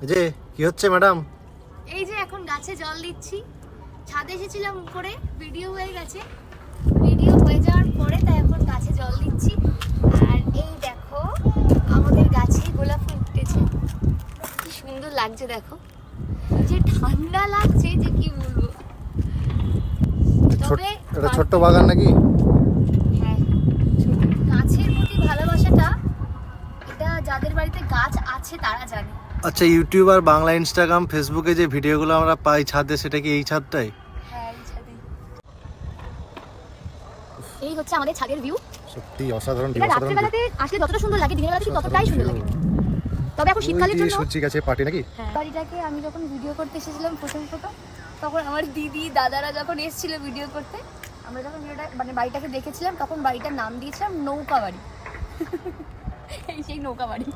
যে কি হচ্ছে ম্যাডাম? এই যে এখন গাছে জল দিচ্ছি। ছাদে এসেছিলাম উপরে, ভিডিও হয়ে গেছে, ভিডিও হয়ে যাওয়ার পরে তাই এখন গাছে জল দিচ্ছি। আর এই দেখো আমাদের গাছে গোলাপ ফুল ফুটেছে, কি সুন্দর লাগছে দেখো, যে ঠান্ডা লাগছে যে কি বলবো। তবে এটা ছোট্ট বাগান নাকি? হ্যাঁ, গাছের প্রতি ভালোবাসাটা এটা যাদের বাড়িতে গাছ আছে তারা জানে। আচ্ছা, ইউটিউব আর বাংলা ইনস্টাগ্রাম ফেসবুকে যে ভিডিওগুলো আমরা পাই ছাদে, সেটা কি এই ছাদটাই? হ্যাঁ, এই ছাদে। এই হচ্ছে আমাদের ছাদের ভিউ। সত্যি অসাধারণ। এটা রাত্রিবেলাতে আসলে যতটা সুন্দর লাগে দিনের বেলাতে ঠিক ততটাই সুন্দর লাগে। তবে এখন শীতকালের জন্য সূর্যি গাছে পার্টি নাকি? বাড়িটাকে আমি যখন ভিডিও করতে এসেছিলাম প্রথম তখন আমার দিদি দাদারা যখন এসেছিল ভিডিও করতে, আমরা যখন ভিডিওটা মানে বাড়িটাকে দেখেছিলাম তখন বাড়িটার নাম দিয়েছিলাম নৌকা বাড়ি। এই সেই নৌকা বাড়ি।